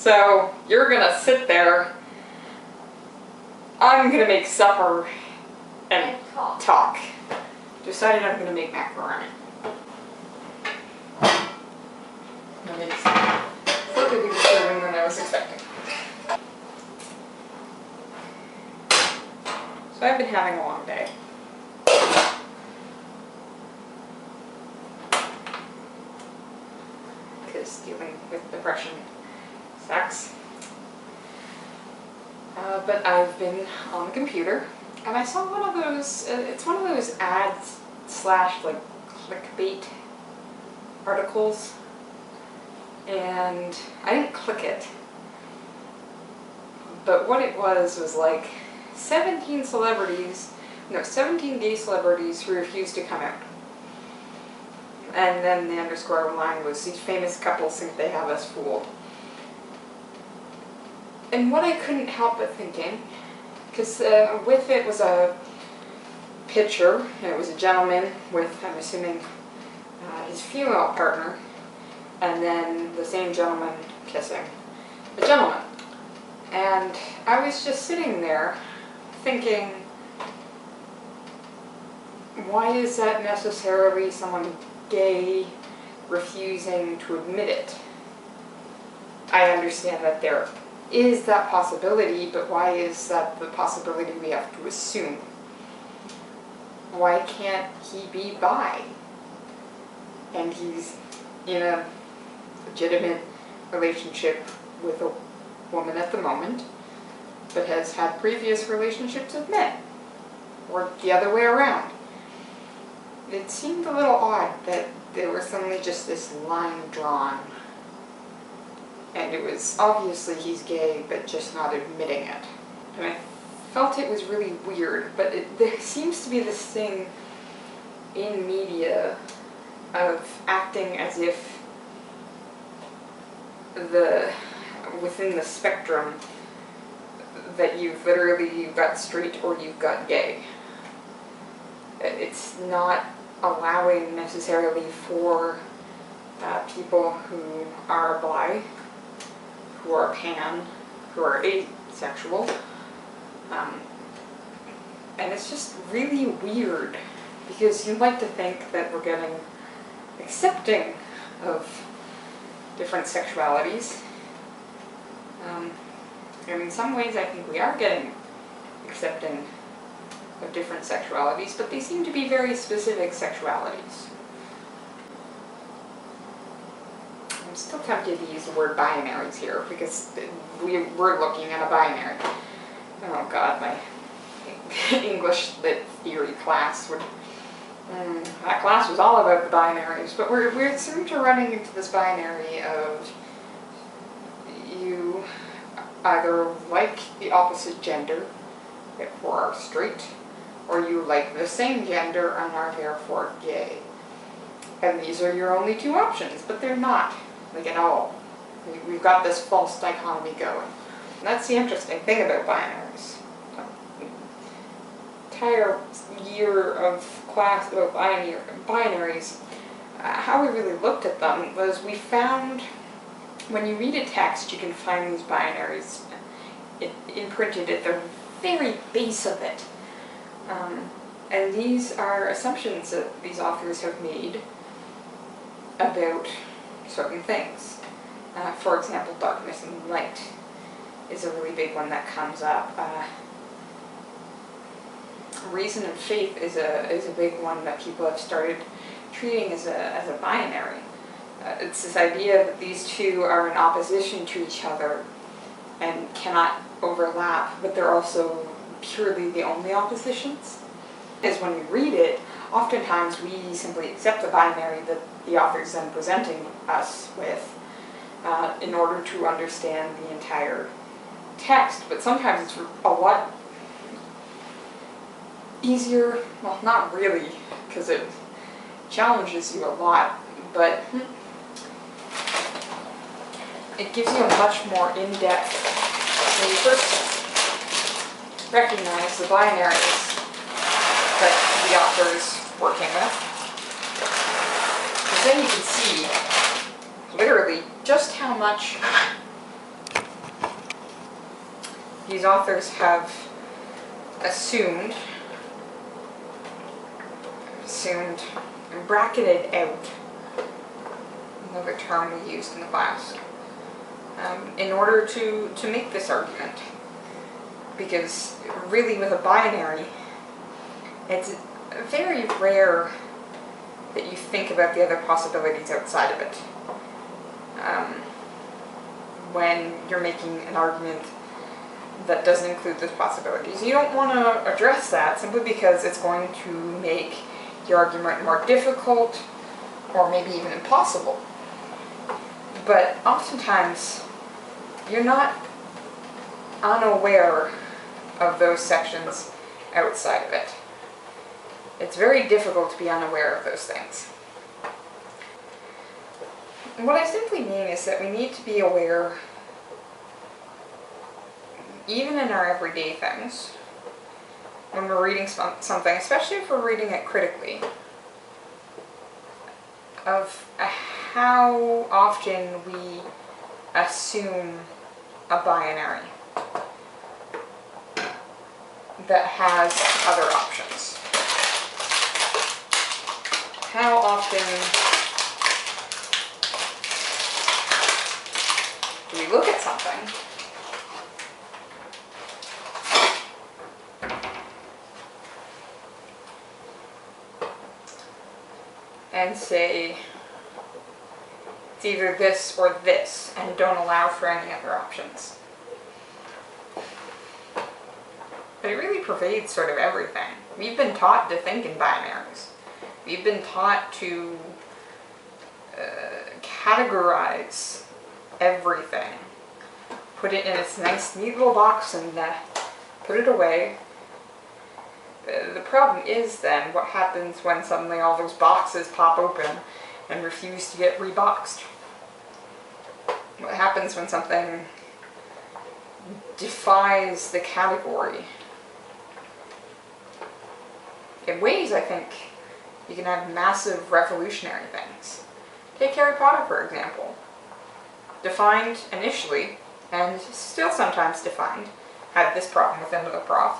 So you're gonna sit there, I'm gonna make supper and talk. Decided I'm gonna make macaroni. It's slightly bigger serving than I was expecting. So I've been having a long day. Because dealing with depression sucks. But I've been on the computer and I saw one of those, it's one of those ads slash like clickbait articles, and I didn't click it, but what it was like 17 gay celebrities who refused to come out. And then the underscore line was, these famous couples think they have us fooled. And what I couldn't help but thinking, because with it was a picture, and it was a gentleman with, I'm assuming, his female partner, and then the same gentleman kissing the gentleman. And I was just sitting there thinking, why is that necessarily someone gay refusing to admit it? I understand that there is that possibility, but why is that the possibility we have to assume? Why can't he be bi? And he's in a legitimate relationship with a woman at the moment, but has had previous relationships with men, or the other way around. It seemed a little odd that there was suddenly just this line drawn, and it was obviously he's gay, but just not admitting it. And I felt it was really weird, but there seems to be this thing in media of acting as if within the spectrum that you've got straight or you've got gay. It's not allowing necessarily for people who are bi, who are pan, who are asexual, and it's just really weird, because you'd like to think that we're getting accepting of different sexualities. And in some ways I think we are getting accepting of different sexualities, but they seem to be very specific sexualities. I'm still tempted to use the word binaries here, because we're looking at a binary. Oh god, my English lit theory class would... that class was all about the binaries, but we're sort of running into this binary of you either like the opposite gender, therefore are straight, or you like the same gender and are therefore gay. And these are your only two options, but they're not, like, at all. We've got this false dichotomy going. And that's the interesting thing about binaries. Entire year of class about binaries, how we really looked at them was we found, when you read a text, you can find these binaries imprinted at the very base of it. And these are assumptions that these authors have made about certain things. For example, darkness and light is a really big one that comes up. Reason and faith is a big one that people have started treating as a binary. It's this idea that these two are in opposition to each other and cannot overlap, but they're also purely the only oppositions. Is when we read it, oftentimes we simply accept the binary that the author is then presenting us with in order to understand the entire text, but sometimes it's a lot easier, well, not really, because it challenges you a lot, but it gives you a much more in-depth, when you first recognize the binaries that the author's working with, because then you can see literally just how much these authors have assumed, and bracketed out, another term we used in the class, in order to make this argument. Because really with a binary, it's very rare that you think about the other possibilities outside of it when you're making an argument that doesn't include those possibilities. You don't want to address that simply because it's going to make your argument more difficult or maybe even impossible. But oftentimes, you're not unaware of those sections outside of it. It's very difficult to be unaware of those things. And what I simply mean is that we need to be aware, even in our everyday things, when we're reading something, especially if we're reading it critically, of how often we assume a binary that has other options. How often do we look at something and say it's either this or this and don't allow for any other options? But it really pervades sort of everything. We've been taught to think in binaries. We've been taught to categorize everything, put it in its nice, neat little box and put it away. The problem is then what happens when suddenly all those boxes pop open and refuse to get reboxed. What happens when something defies the category? In ways, I think, you can have massive revolutionary things. Take Harry Potter, for example. Defined initially, and still sometimes defined, had this problem with another prof,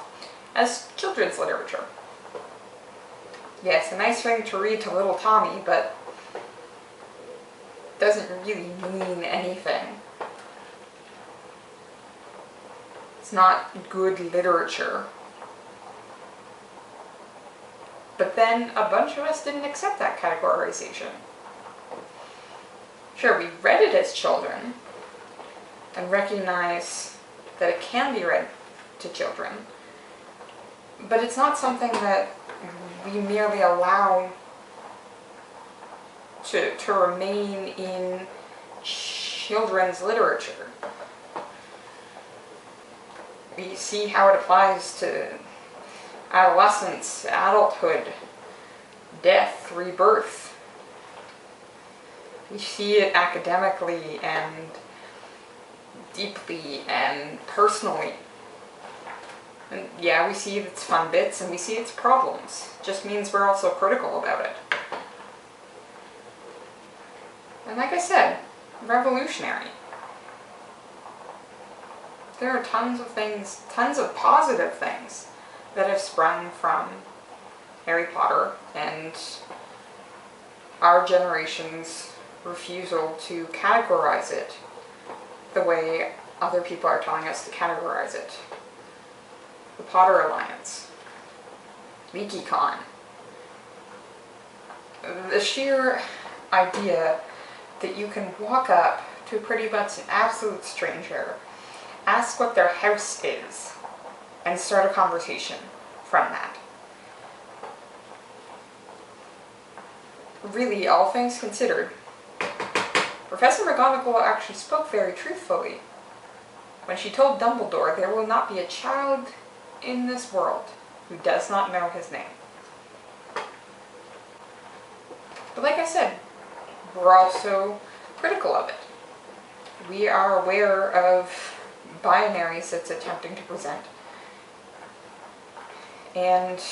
as children's literature. Yes, a nice thing to read to little Tommy, but doesn't really mean anything. It's not good literature. But then a bunch of us didn't accept that categorization. Sure, we read it as children and recognize that it can be read to children, but it's not something that we merely allow to remain in children's literature. We see how it applies to adolescence, adulthood, death, rebirth. We see it academically and deeply and personally. And yeah, we see its fun bits and we see its problems. It just means we're also critical about it. And like I said, revolutionary. There are tons of things, tons of positive things that have sprung from Harry Potter and our generation's refusal to categorize it the way other people are telling us to categorize it. The Potter Alliance, WikiCon. The sheer idea that you can walk up to pretty much an absolute stranger, ask what their house is, and start a conversation from that. Really, all things considered, Professor McGonagall actually spoke very truthfully when she told Dumbledore there will not be a child in this world who does not know his name. But like I said, we're also critical of it. We are aware of binaries it's attempting to present and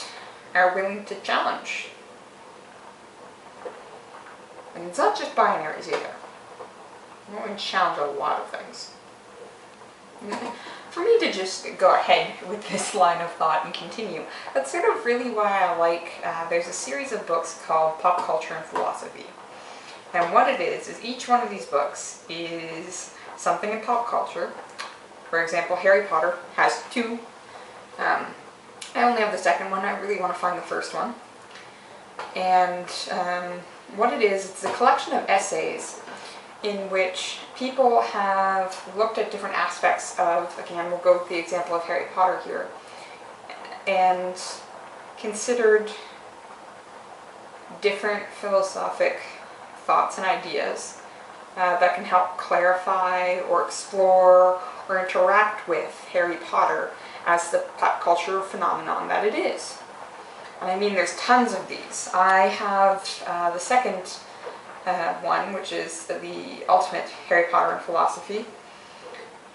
are willing to challenge. And it's not just binaries either. We're going to challenge a lot of things. for me to just go ahead with this line of thought and continue, that's sort of really why I like, there's a series of books called Pop Culture and Philosophy. And what it is each one of these books is something in pop culture. For example, Harry Potter has 2. I only have the second one, I really want to find the first one. And what it is, it's a collection of essays in which people have looked at different aspects of, again, we'll go with the example of Harry Potter here, and considered different philosophic thoughts and ideas that can help clarify or explore or interact with Harry Potter as the pop culture phenomenon that it is. And I mean, there's tons of these. I have the second one, which is the Ultimate Harry Potter and Philosophy.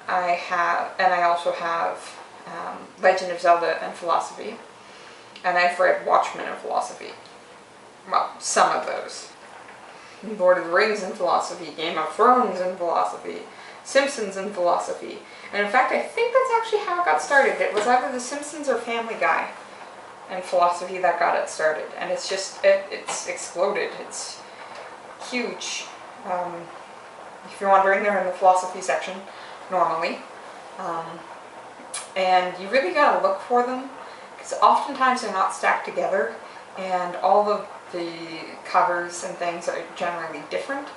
I also have Legend of Zelda and Philosophy. And I've read Watchmen and Philosophy. Well, some of those. Lord of the Rings and Philosophy, Game of Thrones and Philosophy, Simpsons and Philosophy. And in fact, I think that's actually how it got started. It was either The Simpsons or Family Guy and Philosophy that got it started. And it's just, it's exploded. It's huge. If you're wondering, they're in the philosophy section normally. And you really gotta look for them, because oftentimes they're not stacked together, and all of the covers and things are generally different,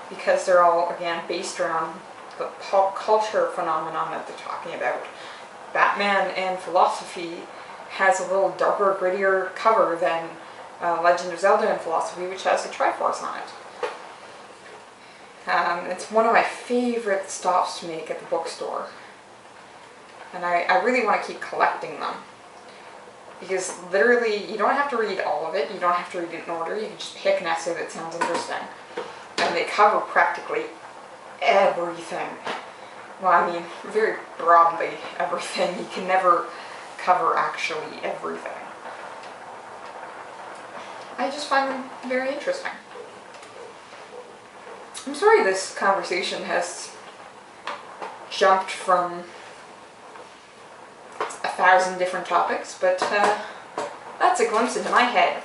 because they're all, again, based around the pop culture phenomenon that they're talking about. Batman and Philosophy has a little darker, grittier cover than Legend of Zelda and Philosophy, which has a Triforce on it. It's one of my favorite stops to make at the bookstore. And I really want to keep collecting them. Because literally, you don't have to read all of it, you don't have to read it in order, you can just pick an essay that sounds interesting. And they cover practically everything. Well, I mean, very broadly everything. You can never cover actually everything. I just find them very interesting. I'm sorry this conversation has jumped from 1,000 different topics, but that's a glimpse into my head.